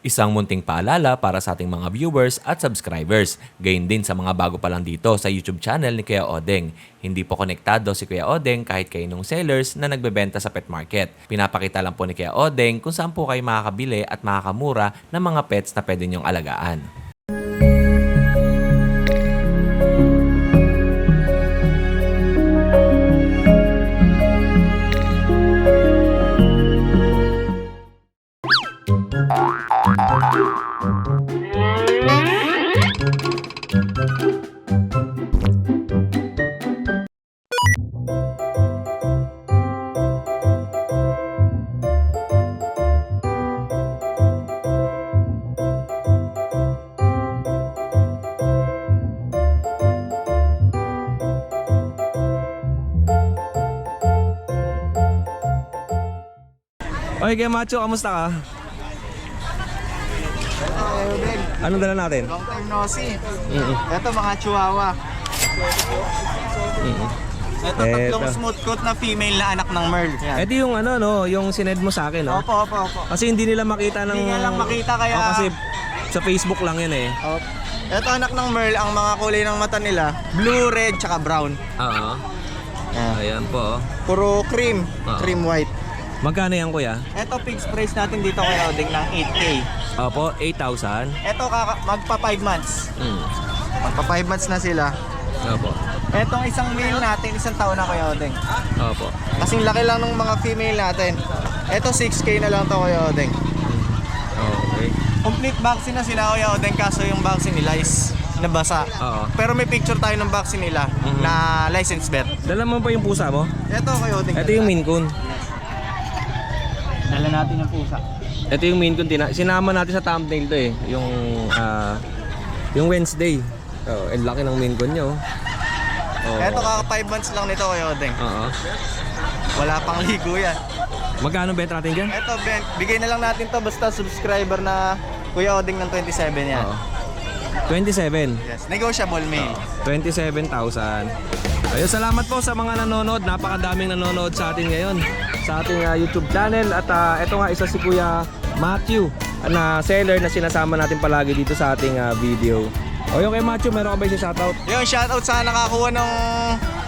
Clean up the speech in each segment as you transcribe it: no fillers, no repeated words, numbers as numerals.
Isang munting paalala para sa ating mga viewers at subscribers. Gayon din sa mga bago pa lang dito sa YouTube channel ni Kuya Odeng. Hindi po konektado si Kuya Odeng kahit kaninong sellers na nagbebenta sa pet market. Pinapakita lang po ni Kuya Odeng kung saan po kayo makakabili at makakamura ng mga pets na pwede niyong alagaan. Okay, Kuya Macho, kamusta ka? Anong dala natin? Long time no see. Ito mga chihuahua. Ito tatlong Eto. smooth coat na female na anak ng Merl. Yan. Ito yung ano, no, yung sined mo sa akin, no? Opo. Kasi hindi nila makita ng... Hindi nga lang makita kaya... Oh, kasi sa Facebook lang yun eh. Opo. Ito anak ng Merl, ang mga kulay ng mata nila, blue, red, tsaka brown. Oo. Ayan po. Puro cream, Oo. cream white. Magkano yan, Kuya? Ito fixed price natin dito kay Odeng ng 8K. Opo, 8,000. Ito magpa 5 months. Magpa 5 months na sila. Opo. Etong isang male natin, isang taon na kay Odeng. Opo. Kasing laki lang ng mga female natin. Ito 6K na lang to kay Odeng. Okay. Complete vaccine na sila Kuya Odeng, kaso yung vaccine nila is nabasa. Oo. Pero may picture tayo ng vaccine nila na license vet. Dala mo pa yung pusa mo? Ito Kuya Odeng. Ito yung Maine Coon. Dala natin yung pusa. Ito yung Maine Coon. Sinama natin sa thumbnail to eh. Yung Wednesday. Oh, ang laki ng Maine Coon nyo. Oh. Ito kaka 5 months lang nito Kuya Odeng. Oo. Wala pang ligo yan. Magkano benta natin dyan? Ito Ben, bigay na lang natin to basta subscriber na Kuya Odeng ng 27 yan. Oo. 27. Yes, negotiable male. 27,000. Ayun, salamat po sa mga nanonood. Napakadaming nanonood sa atin ngayon sa ating YouTube channel. At ito nga isa si Kuya Matthew na seller na sinasama natin palagi dito sa ating video. O yung kay Matthew, meron ka ba yung shoutout? Yung shoutout sa nakakuha ng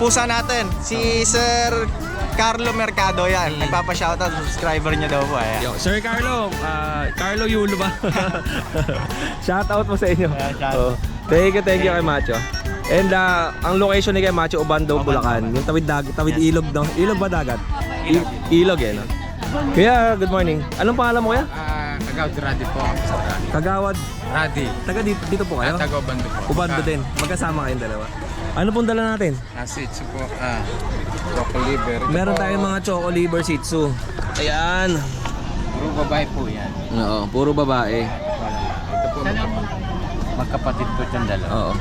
pusa natin, si Sir Carlo Mercado yan. Nagpapa-shoutout, subscriber niya daw po. Yo, Sir Carlo, Carlo Yulo ba? Shoutout mo sa inyo. shoutout. Thank you kay Macho. And ang location ni kay Macho, Obando, Bulacan. Yung tawid ilog, no? Ilog ba dagat? Ilog eh, no? Kuya, good morning. Anong pangalan mo, Kuya? Kagawad Radi po. Kagawad. Radi. Taga dito po kayo? Taga Ubando po. Ubando din. Magkasama kayong dalawa. Ano pong dala natin? Shih Tzu po. Choco liver. Meron tayong mga Choco Liver Shih Tzu. Ayan. Puro babae po yan. Oo, puro babae. Ito po magkapatid po itong dalawa. Oo.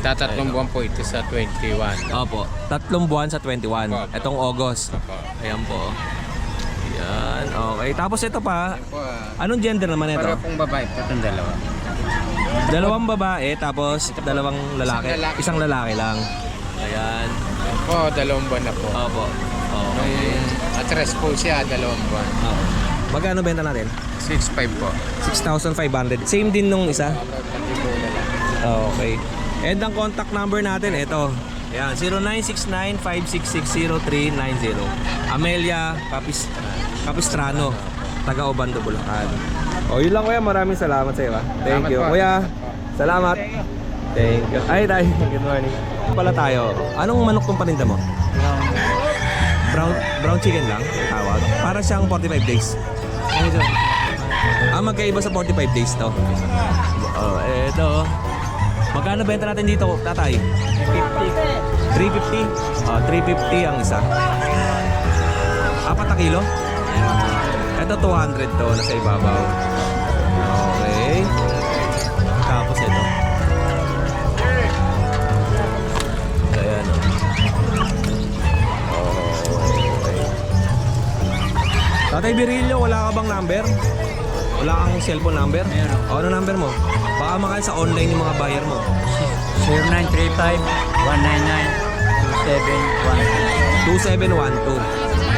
Tatatlong buwan po ito sa 21. Opo, 3 buwan sa 21. Etong August. Opo. Ayan po. Ayan, okay. Tapos ito pa, Po, anong gender naman ito? para pong babae po itong dalawa. Dalawang babae, tapos dalawang lalaki. Isang lalaki lang. Ayan. Yan po, 2 buwan na po. Opo. Okay. Atres po siya, 2 buwan. Oo. Magkano benta natin? 6.5 po. 6,500. Same din nung isa? Hindi po na lang. Okay. And ang contact number natin, ito. Ayan, 0969-566-0390. Amelia Capistrano, taga Obando, Bulacan. O, yun lang Kuya, maraming salamat sa iyo. Thank you. Salamat po. Kuya, salamat. Thank you. Ay, tayo. Good morning. Pala tayo. Anong manok tong paninda mo? Brown chicken lang, tawag. Para siyang 45 days. Magkaiba sa 45 days to. Oh, eto. Magkano benta natin dito, tatay? 350. 350 ang isa. 4 na kilo? Ito 200 to, nasa ibabaw. Okay. Tapos ito. Ayan o. Okay. Tatay Virilio, wala ka bang number? Wala kang cellphone number? O, ano number mo? Baka makal sa online yung mga buyer mo. 0935-199-2712. 2712.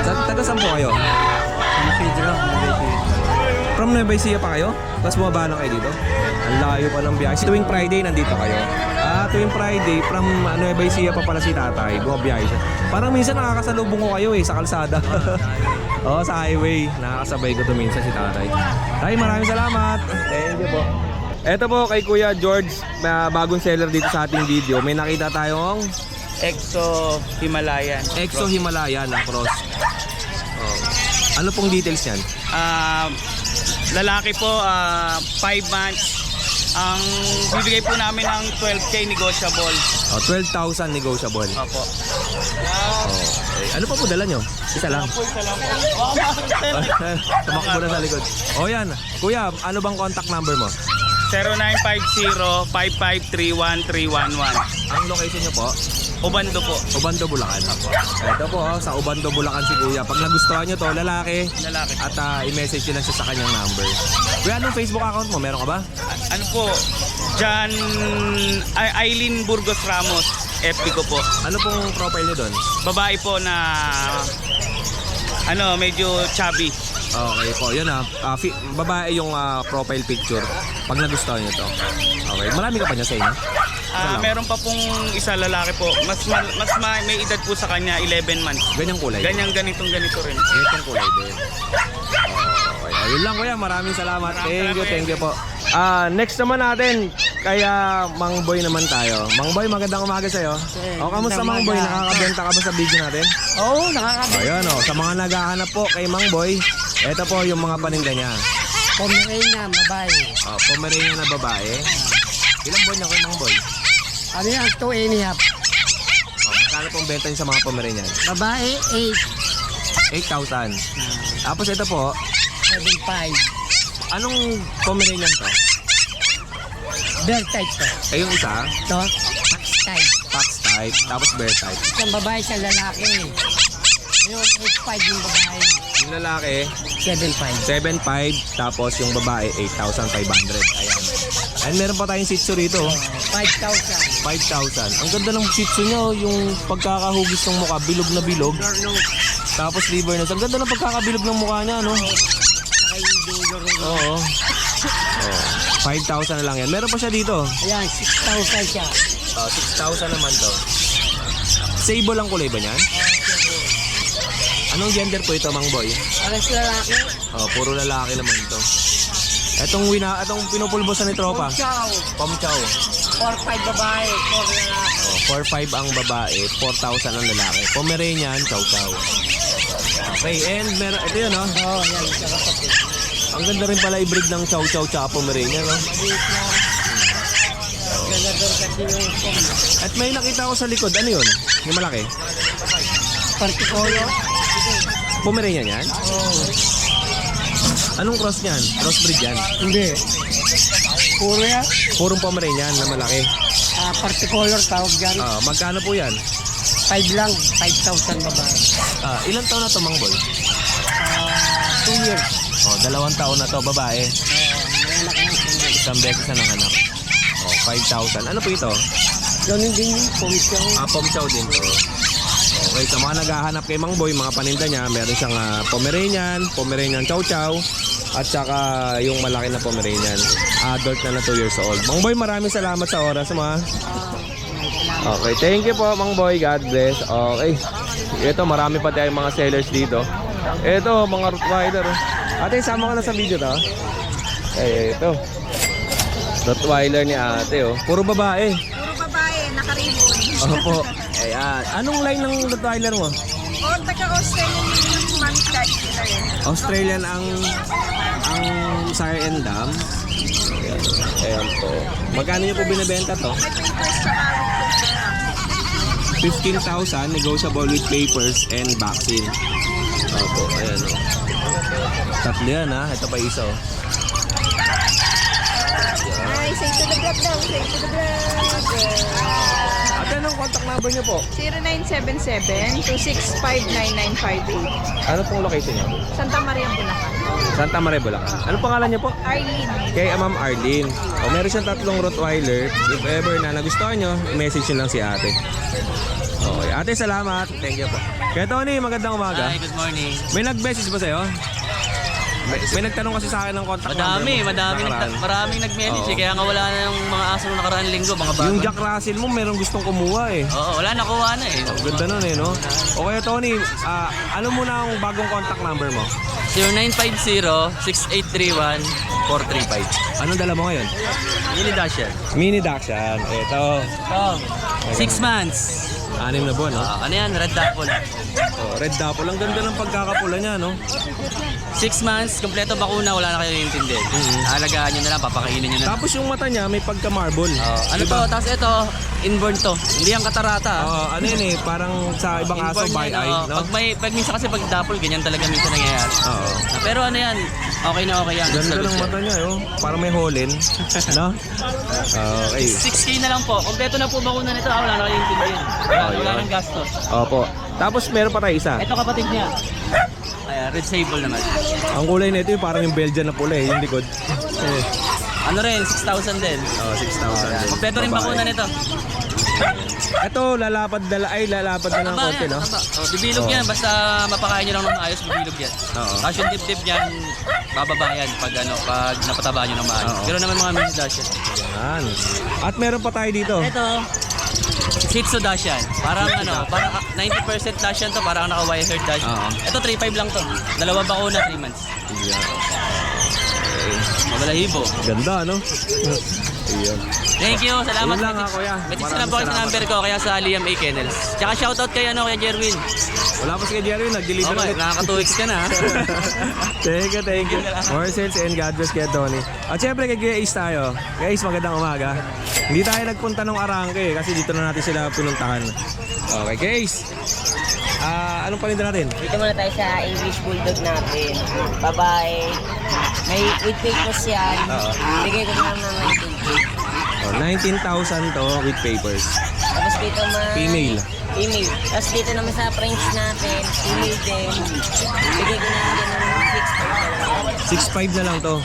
Taga saan po kayo? Ano Pedro? From Nueva Ecija pa kayo? Tapos bumaba lang kayo dito? Ang layo pa ng biyahe. Tuwing Friday nandito kayo? Tuwing Friday from Nueva Ecija pa pala si tatay. Bumabiyahe siya. Parang minsan nakakasalubong ko kayo sa kalsada. Oo, sa highway. Nakakasabay ko to minsan si tatay. Tay, maraming salamat. Thank you po. Eto po kay Kuya George, bagong seller dito sa ating video. May nakita tayong Exo Himalayan. Exo Himalayan na cross. Oh. Ano pong details yan? Lalaki po, 5 months. Ang bibigay po namin ng 12K negotiable. 12,000 negotiable. Opo. Ano pa po dala nyo? Isa lang. Isa lang po. Tumakbo na sa likod. O yan. Kuya, ano bang contact number mo? 0950-553-1311. Ang location nyo po? Ubando po. Ubando, Bulacan. Ito po, sa Ubando, Bulacan si Kuya. Pag nagustuhan nyo to, lalaki. Lalaki. At i-message nyo lang siya sa kanyang number. Kuya, anong Facebook account mo? Meron ka ba? Ano po? Jan Aileen Burgos Ramos. FB ko po. Ano pong profile nyo doon? Babae po na medyo chubby. Okay po, yun babae yung profile picture. Pag nagustuhan nyo to. Okay, marami ka pa niya sa inyo? Meron pa pong isa lalaki po. May edad po sa kanya, 11 months. Ganyang kulay? Ganito rin. Ganitong kulay din. Okay, ayun lang kuya, maraming salamat. Thank you po. Next naman natin, kaya Mang Boy naman tayo. Mang Boy, magandang umaga sa'yo. O, kamusta Mang Boy? Nakakabenta ka ba sa video natin? Oo, nakakabenta. Ayun sa mga naghahanap po kay Mang Boy, ito po yung mga paninda niya. Pomeranian, babae. Pomeranian na babae. Ilang buwan niya kay Mang Boy? Ano yan? 2.5. Magkano pong benta niyo sa mga Pomeranian? Babae, 8,000. Tapos ito po, 7.5. anong Pomeranian to? Bear type to. Yung isa, Ito, tax type. fox type, tapos bear type. Isang babae, isang lalaki. Yung 8.5 yung babae. Yung lalaki, 7.5. 7,500, tapos yung babae, 8,500. Ayan. And meron pa tayong Shih Tzu rito. 5,000. 5,000. Ang ganda ng Shih Tzu nyo, yung pagkakahugis ng mukha, bilog na bilog. Tapos liver nose. Ang ganda ng pagkakabilog ng mukha niya, no? Oo. 5,000 na lang yan. Meron pa siya dito. Ayan, 6,000 siya. 6,000 naman to. Sable ang kulay ba niyan? Anong gender po ito, Mang Boy? Alas lalaki. Puro lalaki naman to. Etong pinupulbosan ni Tropa. Chow. Pom Chow. 4.5 babae, 4 lalaki. 4,500 ang babae, 4,000 ang lalaki. Pomeranian, Chow Chow. Okay, and meron, ito yun, no? Oo, yan, isa kapatid. Ang ganda rin pala i-breed ng Chow Chow tsaka Pomeranian, no? Maliit na. Ganda doon kasi yung pom. At may nakita ko sa likod, ano yun? Yung malaki? Partikolo. Pomeranian yan? Oo. Anong cross niyan? Crossbreed yan? Hindi. Puro yan. Purong Pomeranian na malaki. Particolor tawag dyan. Magkano po yan? 5 lang. 5,000 babae. Ilang taon na to, Mang Boy? 2 years. 2 taon na to, babae. May anak na siya. Isang beses na nanganak. 5,000. Ano po ito? Ganun din yung pumisyaw. Pom Chow din to. Okay, sa mga naghahanap kay Mang Boy, mga paninda niya, meron siyang Pomeranian Chow Chow, at saka yung malaki na Pomeranian. Adult na 2 years old. Mang Boy, maraming salamat sa oras mo. Okay, thank you po Mang Boy. God bless. Okay. Ito, marami pa tayong mga sellers dito. Ito, mga Rottweiler. Ate, sama ka na sa video to. Ito. Rottweiler ni ate, oh. Puro babae. Puro babae, nakaribon. Opo. Ayan. Anong line ng Rottweiler mo? O, taga-Australian yung money card nila rin. Australian ang Sire and Dam. Ayan po. Magkano niyo po binibenta to? May papers sa araw po siya. 15,000 negotiable with papers and vaccine. Opo, ayan o. Tatlo yan ha. Ito pa isa o. Ay, say to the vlog daw. Say to the vlog. Ate, anong contact number niyo po? 0977-265-9958. Ano pong location niyo? Santa Maria, Bulacan. Santa Maria, Bulacan. Ano pangalan niyo po? Arlene. Kay Ma'am Arlene. O, meron siyang 3 Rottweiler. If ever na nagustuhan nyo, i-message nyo lang si ate. Okay, ate, salamat. Thank you po. Kaya Tony, magandang umaga. Hi, good morning. May nag-message ba sa'yo? May nagtanong kasi sa akin ng contact number mo. Maraming nag-message eh. Kaya nga wala na yung mga aso nung nakaraang linggo, mga bago. Yung Jack Russell mo, merong gustong kumuha eh. Oo, wala, nakuha na eh. Ganda nun eh, no? O kaya Tony, ano muna ang bagong contact number mo? 0950-6831-435. Anong dala mo ngayon? Mini Dasher. Mini Dachshund. Ito. 6 months. 6 na buwan, no? Ano yan? Red Apple. Oh, red dapple. Ang ganda ng pagkakapula niya, no? 6 months, kompleto bakuna, wala na kayo iintindi. Alagaan nyo na lang, papakainin nyo na lang. Tapos yung mata niya, may pagka-marble. Ano to? Tapos ito, inborn to. Hindi ang katarata. Ano yun eh, parang sa ibang aso, by yan, eye, no? Pag minsan kasi pag dapple, ganyan talaga minsan nangyayari. Oo. Pero ano yan, okay na okay yan. Ganda ng mata niya, oh. Parang may holin, no? Okay. 6K na lang po. Kompleto na po bakuna nito. Wala na kayo iintindi. Wala nang gastos. Opo. Tapos meron pa tayo isa. Ito kapatid niya. Ayan, red sable naman. Ang kulay nito yung parang yung Belgian na pula eh, yung likod. Ano rin, 6,000 din. Oh, 6,000. Kompleto rin bakuna nito. Ito, lalapad na ng konti, no? Bibilog yan, basta mapakain nyo lang ng maayos, bibilog yan. Oo. Tapos yung dip-dip yan, bababa yan pag napataba nyo ng maayos. Pero naman mga mini dash yan. Yan. At meron pa tayo dito. Ito, Shih Tzu dash yan. Parang parang 90% dash yan to, parang naka-wire hair dash. Oo. Ito 3.5 lang to. Dalawa bakuna, 3 months. Mabalahibo. Ganda, no? Ayan. Thank you, salamat. Yun lang ha, kuya. Message na po kayo sa number ko, kaya sa Liam A. Kennels. Tsaka shoutout kay kay Jerwin. Wala pa si Jerry, nag-deliver Okay, ulit. nakaka 2 weeks ka na. Thank you. More sales and God bless kay Tony. At syempre kay Kuya Ace tayo. Guys, magandang umaga. Hindi tayo nagpunta ng Arangke kasi dito na natin sila pinuntahan. Okay, guys. Anong paninda natin? Dito muna tayo sa English Bulldog natin. Babae. May with papers yan. Bigay ko na ng 19,000 to with papers. Tapos dito Female. Female. Tapos dito naman sa French natin. Female din. Bigay ko na lang ng 6.5 na lang to.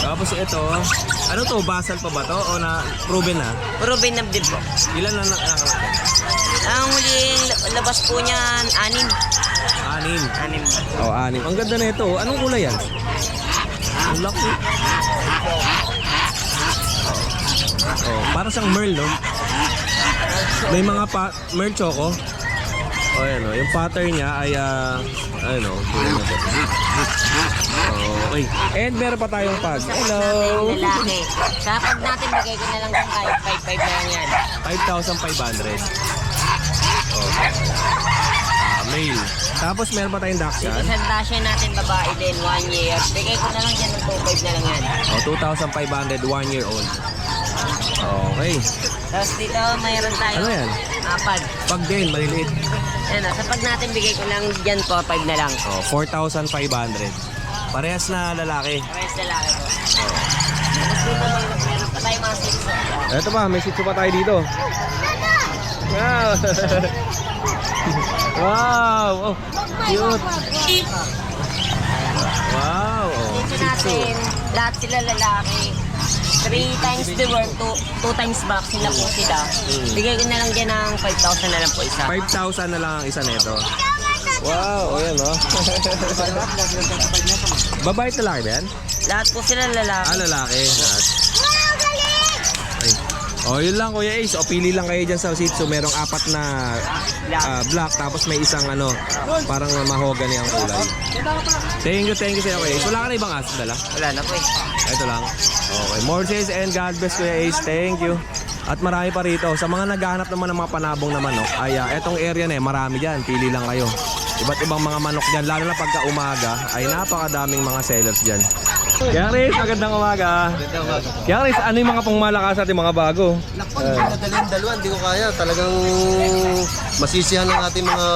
Tapos ito, ano to? Basal pa ba to? O na proven na? Proven na din po. Ilan na natin? Ang huling labas po niyan, 6. 6. Oh, 6. Ang ganda na ito. Anong kulay yan? Ang laki. Oh, parang siyang Merl, no? May mga Merl Choco. Oh, ayan, oh. Yung pattern niya ay, ano, okay. And meron pa tayong pag. Hello! Lalaki. Sa pag natin, bigay ko na lang kung kahit 5.5 na lang yan. 5,500. Oh. Male. Tapos meron pa tayong Dito Dachshund. sa Dasher natin, babae din, 1 year. Bigay ko na lang dyan ng 2.5 na lang yan. Oh, 2,500, 1 year old. Okay. Tapos dito, mayroon tayo. Ano yan? Pag. Pag din, maliliit. Ano, sa pag natin, bigay ko lang dyan 4.5 na lang. Oh, 4,500. Parehas na lalaki. Rest lalaki ko. Tapos dito, mayroon pa tayo mga 6. Ito pa, may sitso pa tayo dito. Wow! Wow! Oh, cute! Wow! Oh, Dito sitso. natin, lahat sila lalaki. 3 times the work, 2 times back sila po sila. Bigay ko na lang dyan ng 5,000 na lang po isa. 5,000 na lang ang isa nito. Wow! Oh, yan oh. Babae at lalaki ba yan? Lahat po sila lalaki. Lalaki. Lahat. Ay. Oh, yun lang Kuya Ace. O, pili lang kayo dyan sa Shih Tzu. Merong 4 na black. Tapos may isang ano, parang mahogany ang kulay. Thank you sa'yo Kuya Ace. Wala ka na ibang aso dala? Wala na po eh. Ito lang. Okay. More sales and God bless Kuya Ace. Thank you. At marami pa rito. Sa mga naghahanap naman ng mga panabong na manok, ay etong area na marami dyan. Pili lang kayo. Iba't ibang mga manok dyan. Lalo na pagka umaga, ay napakadaming mga sellers dyan. Kaya Chris, magandang umaga. Kaya Chris, ano yung mga pangmalakas at yung mga bago? Dalawa, hindi ko kaya. Talagang masisihan ng ating mga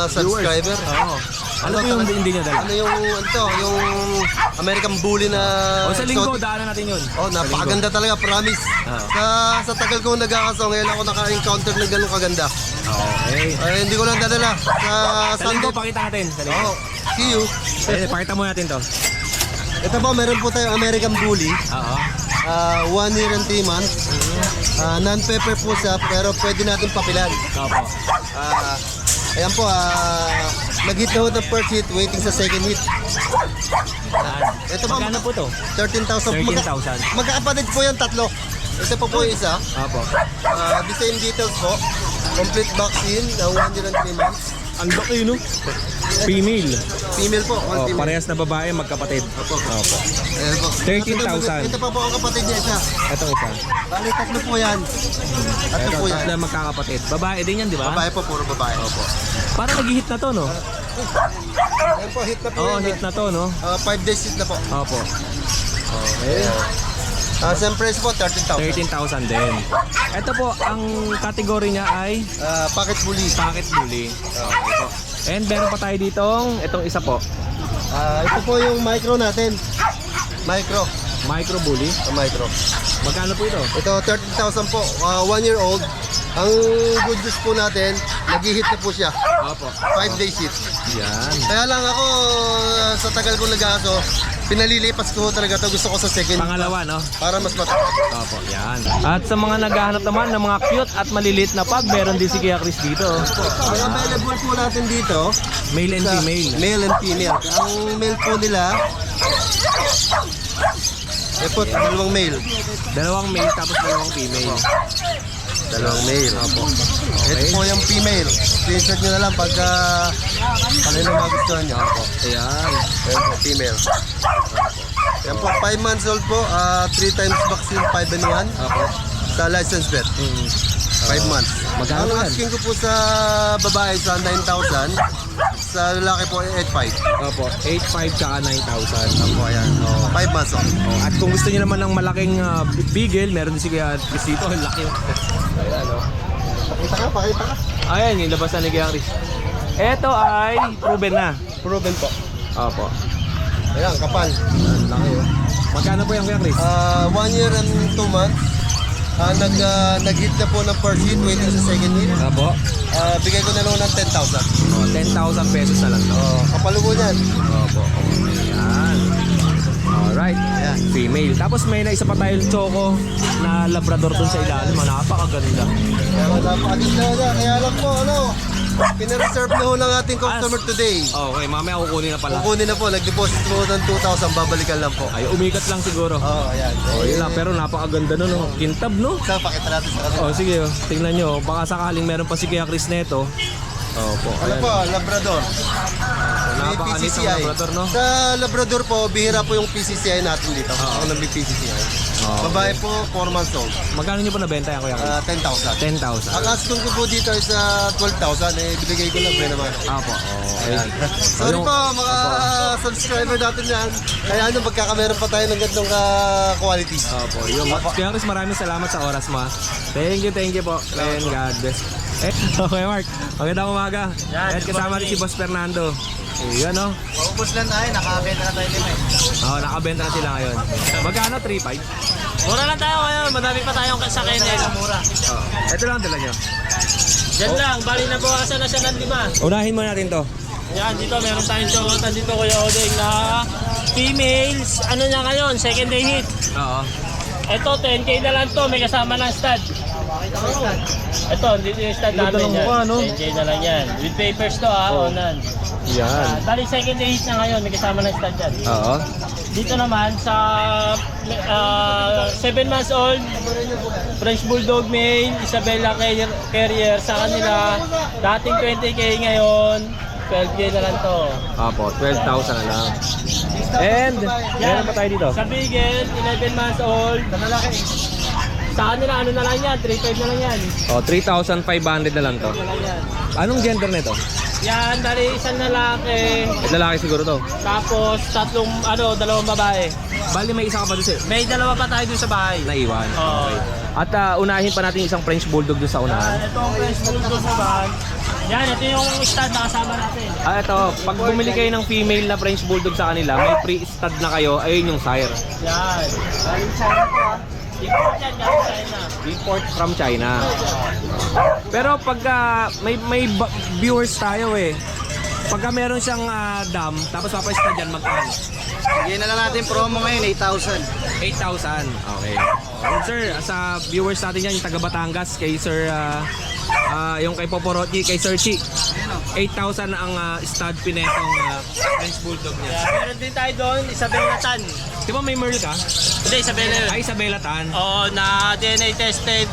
subscriber. Oo. Ano po yung hindi niya dala? Ano yung American Bully na O sa linggo, exotic? daanan natin yun. Oh, napakaganda talaga, promise. Sa tagal ko nag-aakaso, ngayon ako naka-encounter ng ganun kaganda. Okay. Ay, hindi ko lang dadala. Sa linggo, pakita natin. Sa linggo. Oh, see you. Pakita mo natin to. Ito po, meron po tayong American Bully. Oo. 1 year and 3 months. Non-pepper po siya, pero pwede natin papilan. Opo. Ayan po, nag-hit na ho ng first hit, waiting sa second hit. Ito po, Magkano po to? 13,000. 13,000. Magkakapatid po yan, tatlo. Ito pa po yung isa. Opo. The same details po. Complete vaccine, 1 year and 3 months. Ang laki, no? Female. Female po, all Oh, female. parehas na babae, magkapatid. Opo. Opo. Ayan po. 13,000. Ito pa po ang kapatid niya isa. Itong isa. Bali, tatlo po yan. Tatlo Ito, po yan. tatlo magkakapatid. Babae din yan, di ba? Babae po, puro babae. Opo. Parang nag-hit na to, no? Ayan po, hit na po Oo, yan. hit na to, no? 5 days hit na po. Opo. Same price po, 13,000. 13,000 din. Ito po, ang category niya ay Packet bully. pocket bully. Okay po. And meron pa tayo ditong, itong isa po, Ito po yung micro natin. Micro. micro bully. Micro. Magkano po ito? Ito, 13,000 po. 1 year old. Ang good news po natin, nag-hit na po siya. Opo. 5 days hit. Yan. Kaya lang ako, sa tagal ko nag-aso, pinalilipas ko talaga to. Gusto ko sa second. Pangalawa, no? Para mas matagal. Opo, yan. At sa mga naghahanap naman ng mga cute at maliliit na pug, meron din si Kuya Chris dito. Ang available po natin dito, Male and sa female. male and female. Ang male po nila, po, dalawang male. Dalawang male tapos dalawang female. Dalawang male. Opo. Ito po yung female. Screenshot nyo na lang pagka kanino magustuhan nyo. Opo. Ayan. Ayan po, female. Opo. Yan po, 5 months old po. 3 times vaccine, 5 and 1. Opo. Sa license vet. 5 months. Magkano Ang yan? asking ko po sa babae sa 9,000. Sa lalaki po 8,500. Opo, 8,500 tsaka 9,000. Opo, ayan. 5 months old. Oh, at kung gusto niyo naman ng malaking beagle, meron din si Kuya Chris dito. Ang laki. Ayan, oh. Pakita ka. Ayan, yung labasan ni Kuya Chris. Ito ay proven na. Proven po. Opo. Ayan, kapal. Ang laki, oh. Magkano po yung Kuya Chris? 1 year and 2 months. Nag-hit na po ng first hit, waiting sa second hit. Opo. Bigay ko na lang ng 10,000. Oh, 10,000 pesos na lang to. Kapalubo niyan. Opo. Ayan. Alright. Ayan. Female. Tapos may na isa pa tayong choco na labrador dun sa ilalim. Napakaganda. Kaya napakaganda niya. Kaya lang po, pinareserve na ho ng ating customer today. Okay, mamaya kukunin na pala. Kukunin na po, nag-deposit po ng 2,000, babalikan lang po. Ay, umikat lang siguro. Ayan. Oh, yun lang. Pero napakaganda nun. Oh. Kintab, no? Sa pakita natin sa kanila. Oh, sige. Oh. Tingnan nyo. Baka sakaling meron pa si Kuya Chris neto. Opo. Ano po, Labrador. May Napakalit ng PCCI. labrador, no? Sa Labrador po, bihira po yung PCCI natin dito. Ako nang may PCCI. Babae po, 4 months old. Magkano nyo po nabenta yan, Kuya Chris? 10,000. 10,000. Ang asking ko po dito ay sa 12,000, binigay ko lang rin naman. Apo. Okay. Sorry po, mga subscriber natin yan. Kaya magkakameron pa tayo ng gandong quality. Opo. Yung Kuya Chris, maraming salamat sa oras mo. Thank you po. And God bless. Okay, Mark. Magandang umaga. At kasama rin si Boss Fernando. Yan, no? Maubos lang tayo, nakabenta na tayo lima Oo, nakabenta na sila ngayon. Magkano? 3,500? Mura lang tayo ngayon, madami pa tayong sa Kennel. Mura. Ito lang dala nyo. Diyan lang, bali na bawasan na siya ng 5. Unahin mo natin to. Yan, dito meron tayong chokotan dito Kuya Odeng na females. Ano niya ngayon, second day hit. Oo. Ito, 10K na lang to, may kasama ng stud. Ito, dito yung stud namin ng yan. mukha, no? 10K na lang yan. With papers to onan. Yan. Bali second day hit na ngayon, may kasama ng stud yan. Oo. Dito naman sa 7 months old, French Bulldog male, Isabella Carrier sa kanila. Dating 20K ngayon, 12K na lang to. Apo, 12,000 na lang. And, meron pa tayo dito. Sa Beagle, 11 months old. Sa kanila, ano na lang yan, 3.5 na lang yan. Oh, 3,500 na lang to. Anong gender nito? Yan, dali isang lalaki, Lalaki siguro to. tapos dalawang babae. Bali may isa ka pa doon sir. May dalawa pa tayo dun sa bahay. Naiwan. Oo. Okay. At unahin pa natin isang French Bulldog doon sa unahan. Ito ang French Bulldog naman. Yan, ito yung stud na kasama natin. Ito, pag bumili kayo ng female na French Bulldog sa kanila, may pre-stud na kayo, ayun yung sire. Yan. Galing China to ah. Import yan, galing China. Import from China. Pero pagka may viewers tayo pagka meron siyang dam, tapos papastud yan, magkano? Bigyan na lang natin promo ngayon, 8,000. 8,000. Okay. Sir, sa viewers natin yan, yung taga Batangas, kay Sir, yung kay Poporochi, kay Sir Chi. 8,000 ang stud pinetong French Bulldog niya. Yeah, meron din tayo doon, Isabela Tan. Di ba may Merle ka? Hindi, Isabela yun. Ay, Isabela Tan. Oo, na DNA tested.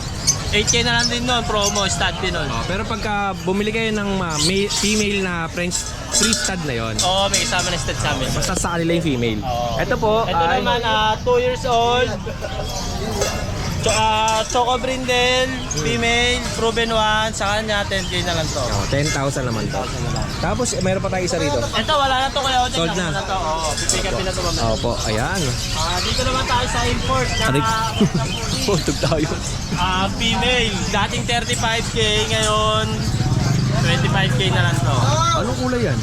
8K na lang din doon, promo, stud din nun. Pero pagka bumili kayo ng female na French free stud na yon, Oo, may kasama na stud sa amin. basta sa kanila yung female. Oo. Ito po, Ito ay naman, 2 years old. Choco Brindle, female, proven one. Sa kanya, 10K na lang to. 10,000 naman to. Tapos meron pa tayo isa rito. Ito, wala na to kaya. Sold na. to. Oo, pipick upin na to mamaya. Opo, ayan. Dito naman tayo sa import na Putog tayo. female. Dating 35K, ngayon 25K na lang to. Anong kulay yan?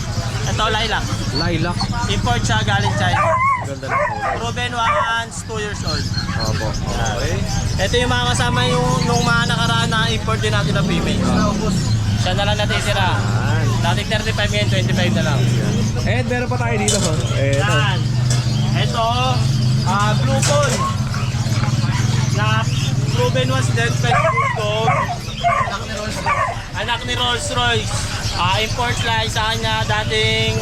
Ito, lilac. Lilac. Import siya galing China. Ganda ng kulay. Proven ones, 2 years old. Opo. Okay. Ito yung mga kasama nung mga nakaraan na import din natin na female. Siya na lang natitira. Dating 35 ngayon, 25 na lang. Eh, meron pa tayo dito. Ito. Yan. Ito, Blue Phone. Na proven ones din, French Bulldog. Anak ni Rolls Royce. Import lang sa kanya dating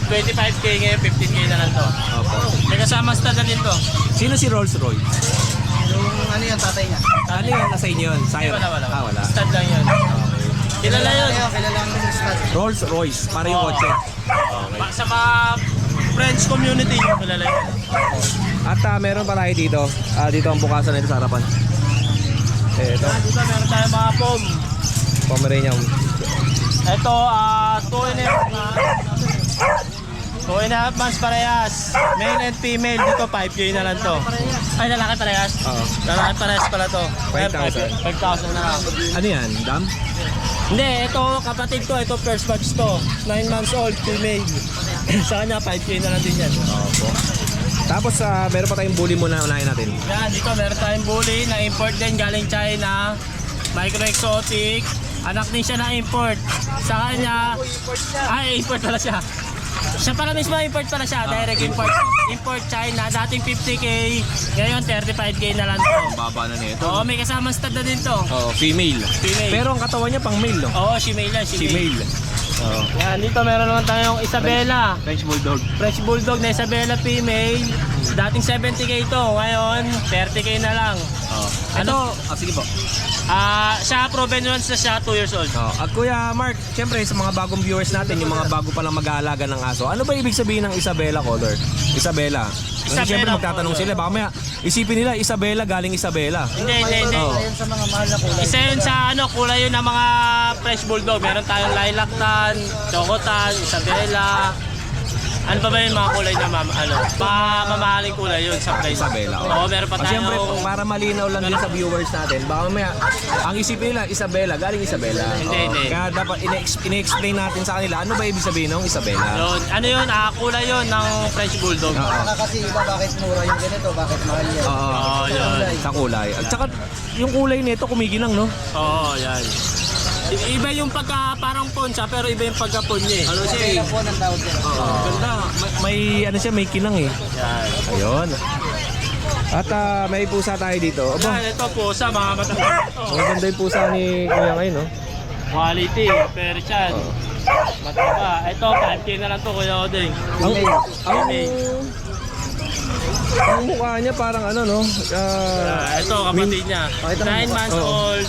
25K ngayon, 15K na lang to. Opo. May kasama stud na din to. Sino si Rolls Royce? Yung ano yung tatay niya? Ano yun? Nasa inyo yun? Sa'yo? Wala. Wala. Stud lang yun. Kilala yun. Kilala yung stud. Rolls Royce, para yung Oo. kotse. Sa mga French community, kilala yun. At meron pa tayo dito. Dito ang bukasan nito sa harapan. Ito. Dito meron tayo mga pom. Pomeranian. Ito, 2.5 months parehas. Male and female, dito 5K na lang to. Ay, lalaki parehas? Oo. Lalaki parehas pala to. 5,000. 5,000 na lang. Ano yan? Dam? Hindi, ito kapatid ko, ito first batch to. 9 months old, female. Sa kanya, 5K na lang din yan. Opo. Tapos meron pa tayong bully muna unahin natin. Yan, dito meron tayong bully na import din galing China. Micro exotic. Anak din siya na import. Sa kanya, import pala siya. Siya pala mismo import pala siya, direct import. Import China, dating 50K, ngayon 35K na lang to. Baba na nito. Oo, may kasama stud na din to. Oh, female. Female. Pero ang katawan niya pang male, no? Oo, she male lang, Si male. Oh. Yan, dito meron naman tayong Isabela. French Bulldog. Fresh Bulldog na Isabela female. Dating 70K to, ngayon 30K na lang. Oh. Ano? Sige po. Siya proven once na siya, 2 years old. Oh. At Kuya Mark, siyempre sa mga bagong viewers natin, yung mga bago palang mag-aalaga ng aso, ano ba ibig sabihin ng Isabela color? Isabela. Kasi Isabela siyempre magtatanong color. sila, baka may isipin nila Isabela galing Isabela. Hindi. Oh. Sa mga mahal na kulay. Isa yun sa kulay yun ng mga fresh bulldog. Meron tayong lilac tan, choco tan, Isabela. Ano pa ba yung mga kulay na mamahaling kulay yun sa place? Isabela. Oo, meron pa At siyempre, tayong... para malinaw lang din sa viewers natin, baka may ang isipin nila, Isabela, galing Isabela. Hindi. Kaya dapat ine-explain natin sa kanila, ano ba ibig sabihin ng Isabela? Yun. Ano yun? Kulay yun ng French bulldog. Kasi iba bakit mura yung ganito, bakit mahal yan. Oo. Oo, yun. Sa kulay. At saka, yung kulay nito kumikinang, no? Oo, yan. Iba yung parang poncha, pero iba yung pagka-pon niya eh. Ano siya eh? Po ng tawag yan. Ganda. May ano siya, may kinang eh. Yan. Ayun. At may pusa tayo dito. Aba, Yan, ito po sa mga matanda. maganda yung pusa ni Kuya ngayon, no? Quality, Persian. Mataba. Ito, 5K na lang to, Kuya Odeng. Ang mukha niya parang ano, no? Ito, kapatid niya. 9 months old.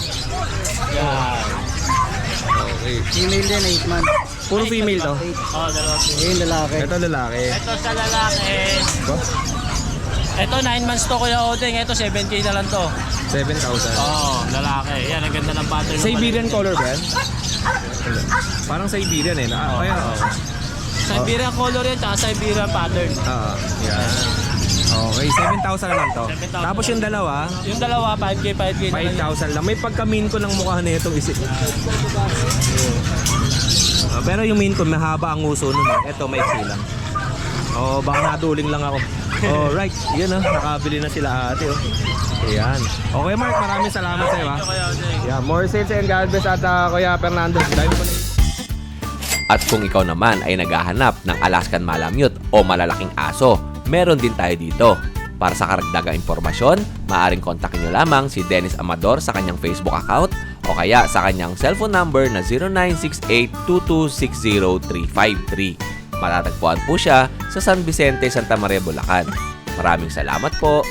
Yan. Okay. Female din, 8 months. Puro female to. Oh, dalawa po. Yung lalaki. Ito lalaki. Ito sa lalaki. Ba? Ito, 9 months to, Kuya Odeng. Ito, 7K na lang to. 7,000. Lalaki. Yan, ang ganda ng pattern. Siberian color ba yan? Parang Siberian eh. Kaya, Siberian color yan, tsaka Siberian pattern. yan. Okay, 7,000 na lang to. 7,000 Tapos yung dalawa, Yung dalawa, 5K na lang. 5,000 lang. May pagka-main ko ng mukha na itong isip. Pero yung main ko, mahaba ang uso nun. Ito, may lang. Baka naduling lang ako. Alright, yun nakabili na sila ate. Ayan. Okay Mark, maraming salamat sa iyo ha. Kuya Odeng. Yeah, more sales and God bless at Kuya Fernando. Dahil mo na At kung ikaw naman ay naghahanap ng Alaskan Malamute o malalaking aso, meron din tayo dito. Para sa karagdagang impormasyon, maaaring kontakin nyo lamang si Dennis Amador sa kanyang Facebook account o kaya sa kanyang cellphone number na 0968-2260353. Matatagpuan po siya sa San Vicente, Santa Maria, Bulacan. Maraming salamat po!